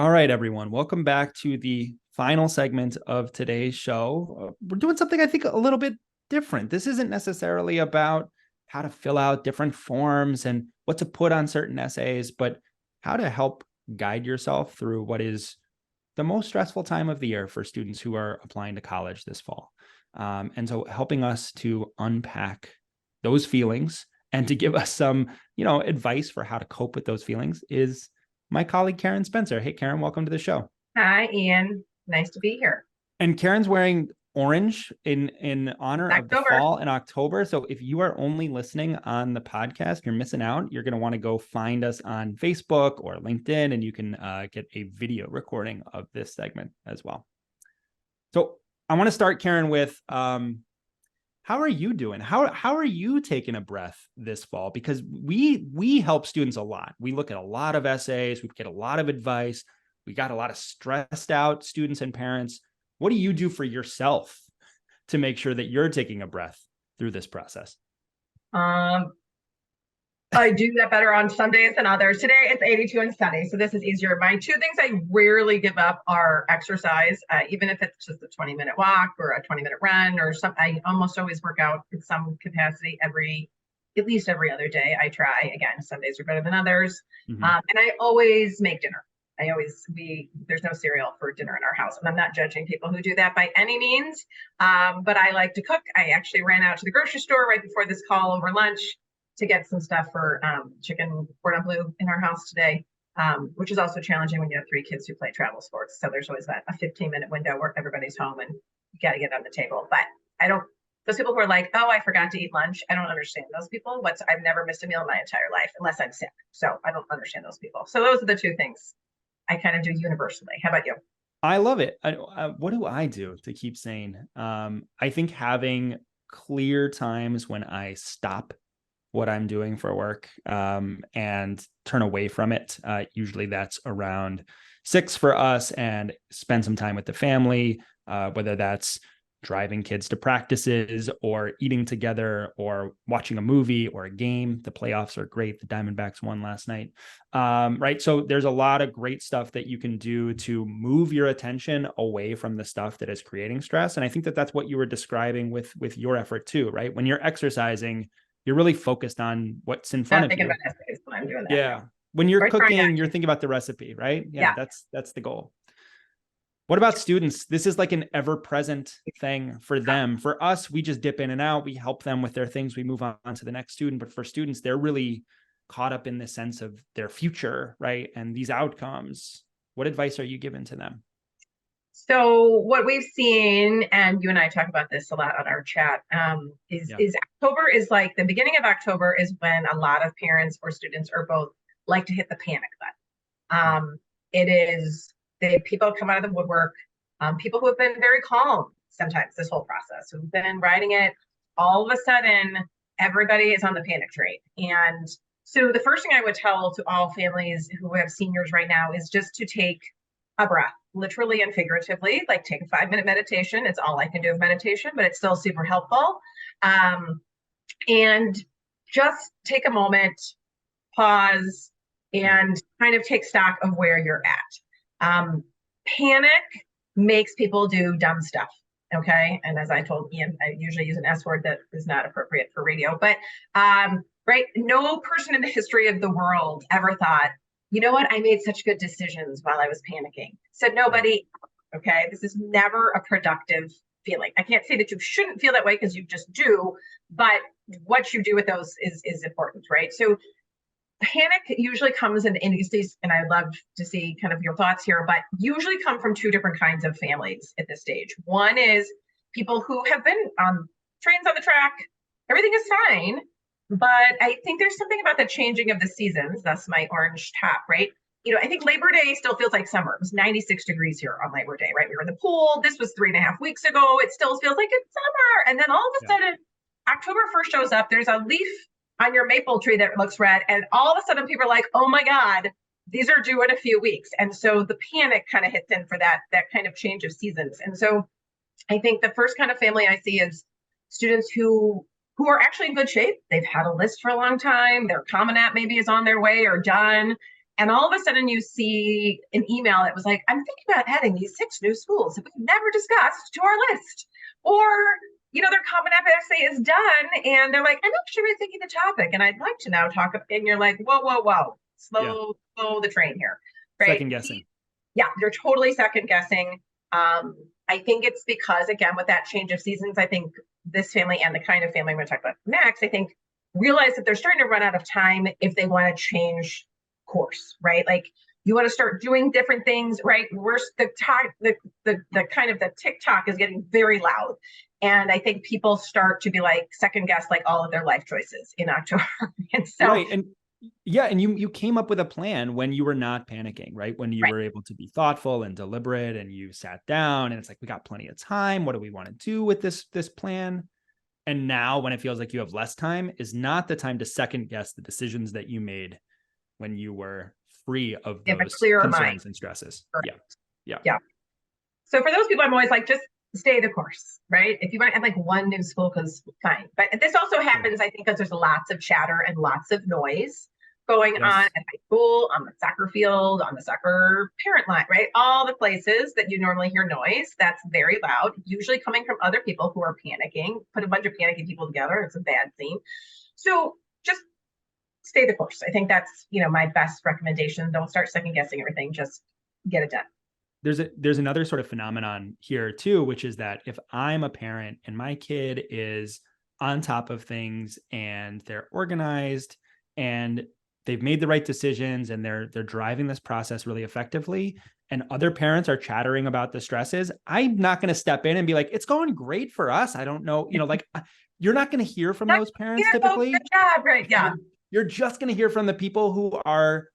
All right, everyone. Welcome back to the final segment of today's show. We're doing something I think a little bit different. This isn't necessarily about how to fill out different forms and what to put on certain essays, but how to help guide yourself through what is the most stressful time of the year for students who are applying to college this fall. And so helping us to unpack those feelings and to give us some, advice for how to cope with those feelings is my colleague, Karen Spencer. Hey, Karen, welcome to the show. Hi, Ian. Nice to be here. And Karen's wearing orange in honor of the fall in October. So if you are only listening on the podcast, you're missing out. You're going to want to go find us on Facebook or LinkedIn, and you can get a video recording of this segment as well. So I want to start, Karen, with how are you doing? How are you taking a breath this fall? Because we help students a lot. We look at a lot of essays. We get a lot of advice. We got a lot of stressed out students and parents. What do you do for yourself to make sure that you're taking a breath through this process? I do that better on some days than others. Today it's 82 and sunny, so this is easier. My two things I rarely give up are exercise, even if it's just a 20-minute walk or a 20-minute run or something. I almost always work out in some capacity at least every other day. I try. Again, some days are better than others. Mm-hmm. And I always make dinner. There's no cereal for dinner in our house. And I'm not judging people who do that by any means. But I like to cook. I actually ran out to the grocery store right before this call over lunch to get some stuff for chicken cordon bleu in our house today, which is also challenging when you have three kids who play travel sports. So there's always a 15-minute window where everybody's home and you got to get on the table. But those people who are like, oh, I forgot to eat lunch. I don't understand those people. I've never missed a meal in my entire life unless I'm sick. So I don't understand those people. So those are the two things I kind of do universally. How about you? I love it. What do I do to keep sane? I think having clear times when I stop what I'm doing for work and turn away from it. Usually that's around 6 for us, and spend some time with the family, whether that's driving kids to practices or eating together or watching a movie or a game. The playoffs are great. The Diamondbacks won last night. Right. So there's a lot of great stuff that you can do to move your attention away from the stuff that is creating stress. And I think that that's what you were describing with your effort too, right? When you're exercising, you're really focused on what's in front of you. About essays when I'm doing that. Yeah. When you're cooking, you're thinking about the recipe, right? Yeah. That's the goal. What about students? This is like an ever-present thing for them. For us, we just dip in and out. We help them with their things. We move on to the next student. But for students, they're really caught up in the sense of their future, right? And these outcomes. What advice are you giving to them? So what we've seen, and you and I talk about this a lot on our chat, is October is like the beginning of October is when a lot of parents or students or both like to hit the panic button. It is people come out of the woodwork, people who have been very calm sometimes this whole process, who've been riding it, all of a sudden everybody is on the panic train. And so the first thing I would tell to all families who have seniors right now is just to take a breath, literally and figuratively, like take a 5-minute meditation. It's all I can do of meditation, but it's still super helpful. And just take a moment, pause, and kind of take stock of where you're at. Panic makes people do dumb stuff. Okay. And as I told Ian, I usually use an S word that is not appropriate for radio, but right. No person in the history of the world ever thought, you know what, I made such good decisions while I was panicking. Said nobody. Okay. This is never a productive feeling. I can't say that you shouldn't feel that way because you just do, but what you do with those is important, right? So panic usually comes in these, and I'd love to see kind of your thoughts here, but usually come from two different kinds of families at this stage. One is people who have been on trains on the track, everything is fine, but I think there's something about the changing of the seasons. That's my orange top, right? I think Labor Day still feels like summer. It was 96 degrees here on Labor Day, right? We were in the pool. This was 3.5 weeks ago. It still feels like it's summer. And then all of a sudden, October 1st shows up. There's a leaf on your maple tree that looks red. And all of a sudden people are like, oh my God, these are due in a few weeks. And so the panic kind of hits in for that kind of change of seasons. And so I think the first kind of family I see is students who are actually in good shape. They've had a list for a long time. Their Common App maybe is on their way or done. And all of a sudden you see an email that was like, I'm thinking about adding these 6 new schools that we've never discussed to our list. Or, their Common App essay is done and they're like, I'm actually rethinking the topic and I'd like to now talk. And you're like, whoa, whoa, whoa, Yeah. slow the train here, right? Second guessing. Yeah, you're totally second guessing. I think it's because, again, with that change of seasons, I think this family and the kind of family we're going to talk about next, I think realize that they're starting to run out of time if they want to change course, right? Like you want to start doing different things, right? The kind of the TikTok is getting very loud. And I think people start to be like second guess like all of their life choices in October. And so right. And yeah, and you came up with a plan when you were not panicking, right? When you right. were able to be thoughtful and deliberate and you sat down and it's like, we got plenty of time. What do we want to do with this plan? And now when it feels like you have less time is not the time to second guess the decisions that you made when you were free of those concerns mind. and stresses. Correct. Yeah. So for those people, I'm always like, just stay the course, right? If you want to add like one new school, because fine. But this also happens, I think, because there's lots of chatter and lots of noise going on at high school, on the soccer field, on the soccer parent line, right? All the places that you normally hear noise, that's very loud, usually coming from other people who are panicking. Put a bunch of panicking people together, it's a bad scene. So just stay the course. I think that's, my best recommendation. Don't start second guessing everything, just get it done. There's another sort of phenomenon here too, which is that if I'm a parent and my kid is on top of things and they're organized and they've made the right decisions and they're driving this process really effectively, and other parents are chattering about the stresses, I'm not going to step in and be like, it's going great for us. I don't know, like you're not going to hear from those parents typically. Good job, right? Yeah. You're just going to hear from the people who are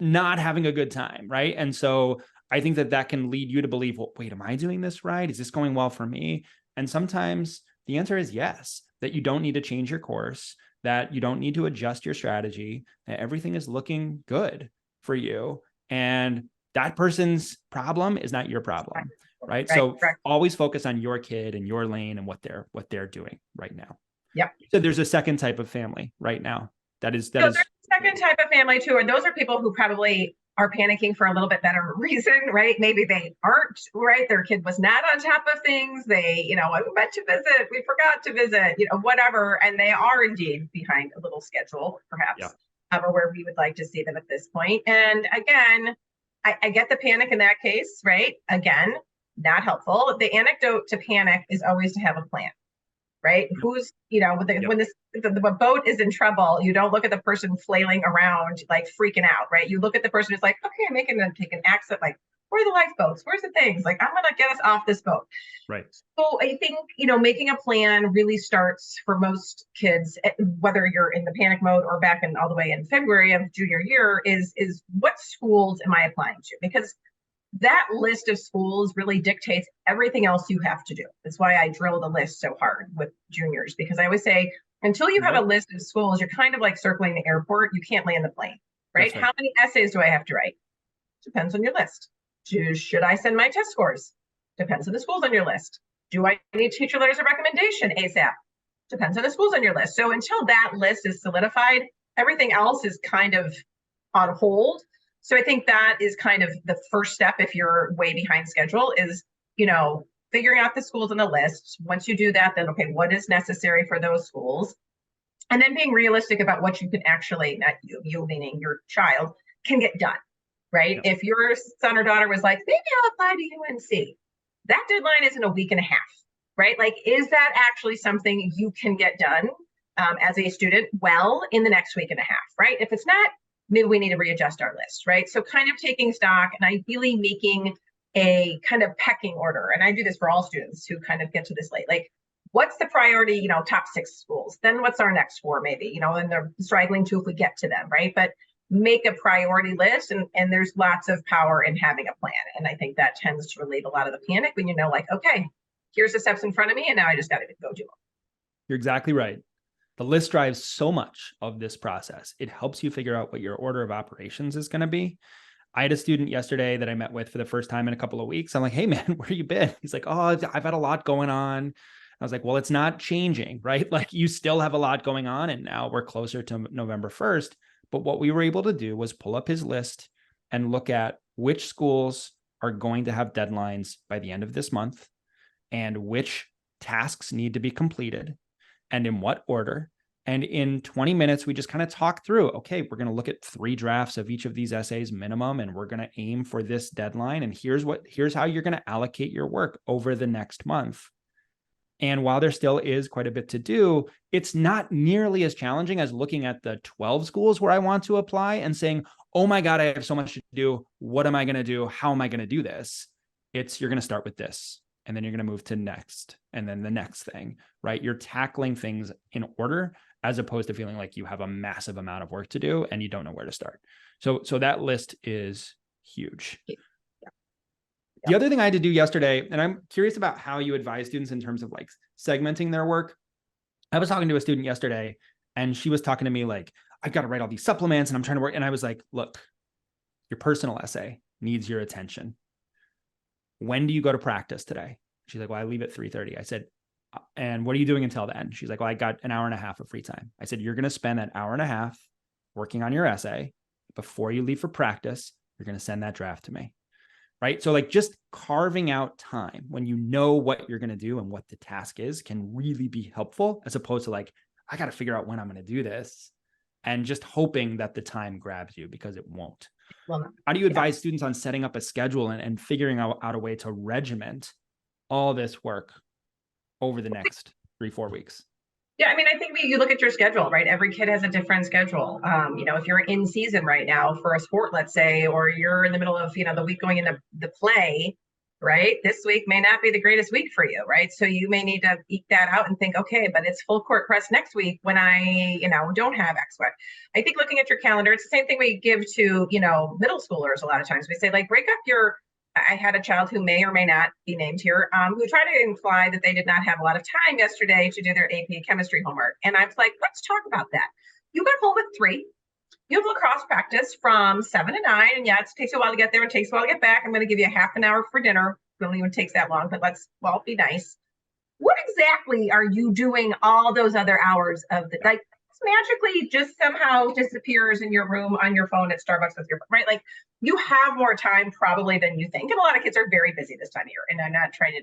not having a good time, right? And so I think that can lead you to believe, well, wait, am I doing this right? Is this going well for me? And sometimes the answer is yes, that you don't need to change your course, that you don't need to adjust your strategy, that everything is looking good for you. And that person's problem is not your problem, right? So always focus on your kid and your lane and what they're doing right now. Yep. So there's a second type of family right now. There's a second type of family too. And those are people who probably are panicking for a little bit better reason, right? Maybe they aren't, right? Their kid was not on top of things. They, we meant to visit, we forgot to visit, whatever. And they are indeed behind a little schedule, perhaps, or where we would like to see them at this point. And again, I get the panic in that case, right? Again, not helpful. The antidote to panic is always to have a plan. Right? Who's, when the boat is in trouble, you don't look at the person flailing around, like freaking out, right? You look at the person who's like, okay, I'm making them take an exit. Like, where are the lifeboats? Where's the things? Like, I'm going to get us off this boat. Right. So I think, making a plan really starts for most kids, whether you're in the panic mode or back in all the way in February of junior year, is what schools am I applying to? Because that list of schools really dictates everything else you have to do. That's why I drill the list so hard with juniors, because I always say, until you have a list of schools, you're kind of like circling the airport. You can't land the plane, right? How many essays do I have to write? Depends on your list. Should I send my test scores? Depends on the schools on your list. Do I need teacher letters of recommendation ASAP? Depends on the schools on your list. So until that list is solidified, everything else is kind of on hold. So I think that is kind of the first step if you're way behind schedule is, figuring out the schools on the list. Once you do that, then, okay, what is necessary for those schools? And then being realistic about what you can actually, not you meaning your child, can get done, right? If your son or daughter was like, maybe I'll apply to UNC, that deadline is in a week and a half, right? Like, is that actually something you can get done as a student well in the next week and a half, right? If it's not, maybe we need to readjust our list, right? So kind of taking stock and ideally making a kind of pecking order. And I do this for all students who kind of get to this late. Like, what's the priority, top 6 schools? Then what's our next 4 maybe, and they're straggling 2 if we get to them, right? But make a priority list and there's lots of power in having a plan. And I think that tends to relieve a lot of the panic when like, okay, here's the steps in front of me and now I just got to go do them. You're exactly right. The list drives so much of this process. It helps you figure out what your order of operations is going to be. I had a student yesterday that I met with for the first time in a couple of weeks. I'm like, hey man, where you been? He's like, oh, I've had a lot going on. I was like, well, it's not changing, right? Like you still have a lot going on and now we're closer to November 1st, But what we were able to do was pull up his list and look at which schools are going to have deadlines by the end of this month and which tasks need to be completed and in what order. And in 20 minutes, we just kind of talk through, okay, we're going to look at 3 drafts of each of these essays minimum, and we're going to aim for this deadline. And here's how you're going to allocate your work over the next month. And while there still is quite a bit to do, it's not nearly as challenging as looking at the 12 schools where I want to apply and saying, oh my God, I have so much to do. What am I going to do? How am I going to do this? You're going to start with this, and then you're going to move to next, and then the next thing, right? You're tackling things in order, as opposed to feeling like you have a massive amount of work to do and you don't know where to start. So that list is huge. Yeah. The other thing I had to do yesterday, and I'm curious about how you advise students in terms of like segmenting their work. I was talking to a student yesterday and she was talking to me like, I've got to write all these supplements and I'm trying to work. And I was like, look, your personal essay needs your attention. When do you go to practice today? She's like, well, I leave at 3:30. I said, and what are you doing until then? She's like, well, I got an hour and a half of free time. I said, you're going to spend that hour and a half working on your essay. Before you leave for practice, you're going to send that draft to me. Right. So like just carving out time when you know what you're going to do and what the task is can really be helpful, as opposed to like, I got to figure out when I'm going to do this and just hoping that the time grabs you, because it won't. Well, how do you advise students on setting up a schedule and figuring out a way to regiment all this work over the next 3-4 weeks? Yeah, I mean, I think you look at your schedule, right? Every kid has a different schedule. If you're in season right now for a sport, let's say, or you're in the middle of, the week going into the play, right? This week may not be the greatest week for you, right? So you may need to eke that out and think, okay, but it's full court press next week when I, don't have X, Y. I think looking at your calendar, it's the same thing we give to, middle schoolers a lot of times. We say, like, break up I had a child who may or may not be named here, who tried to imply that they did not have a lot of time yesterday to do their AP chemistry homework. And I was like, let's talk about that. You got home at 3. You have lacrosse practice from 7 to 9. And yeah, it takes a while to get there. It takes a while to get back. I'm going to give you a half an hour for dinner. It really even takes that long, but be nice. What exactly are you doing all those other hours of the, like, magically just somehow disappears in your room on your phone at Starbucks with your, right? Like, you have more time probably than you think. And a lot of kids are very busy this time of year. And I'm not trying to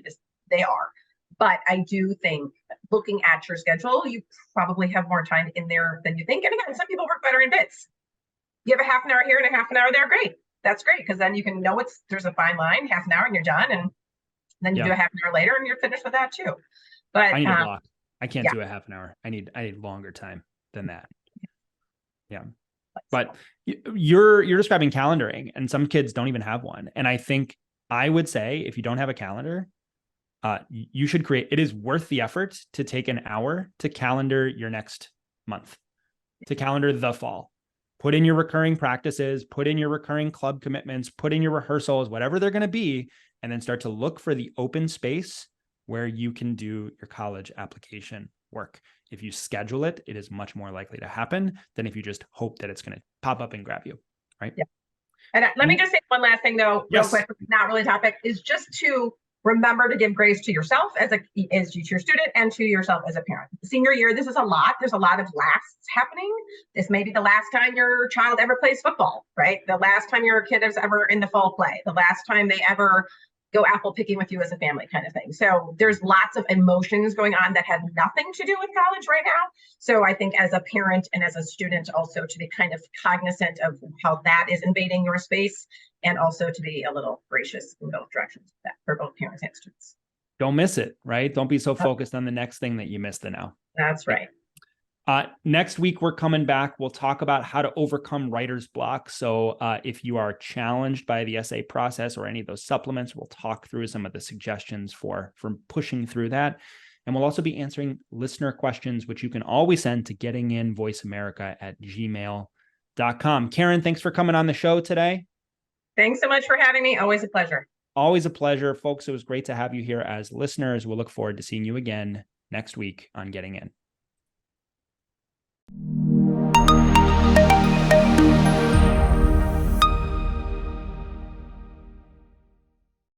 they are. But I do think looking at your schedule, you probably have more time in there than you think. And again, some people work better in bits. You have a half an hour here and a half an hour there. Great. That's great. Because then you can know there's a fine line, half an hour and you're done. And then you do a half an hour later and you're finished with that too. But I need a block. I can't do a half an hour. I need longer time than that. Yeah. But you're describing calendaring, and some kids don't even have one. And I think I would say, if you don't have a calendar, you should create, it is worth the effort to take an hour to calendar your next month, to calendar the fall. Put in your recurring practices, put in your recurring club commitments, put in your rehearsals, whatever they're going to be, and then start to look for the open space where you can do your college application work. If you schedule it, it is much more likely to happen than if you just hope that it's going to pop up and grab you, right? Yeah. And let me just say one last thing, though, real quick, not really topic, is just to remember to give grace to yourself as your student and to yourself as a parent. Senior year, this is a lot. There's a lot of lasts happening. This may be the last time your child ever plays football, right? The last time your kid is ever in the fall play, the last time they ever go apple picking with you as a family, kind of thing. So there's lots of emotions going on that have nothing to do with college right now. So I think as a parent and as a student also to be kind of cognizant of how that is invading your space, and also to be a little gracious in both directions for both parents and students. Don't miss it, right? Don't be so focused on the next thing that you missed the now. That's right. Next week, we're coming back. We'll talk about how to overcome writer's block. So if you are challenged by the essay process or any of those supplements, we'll talk through some of the suggestions for pushing through that. And we'll also be answering listener questions, which you can always send to gettinginvoiceamerica@gmail.com. Karen, thanks for coming on the show today. Thanks so much for having me. Always a pleasure. Always a pleasure. Folks, it was great to have you here as listeners. We'll look forward to seeing you again next week on Getting In.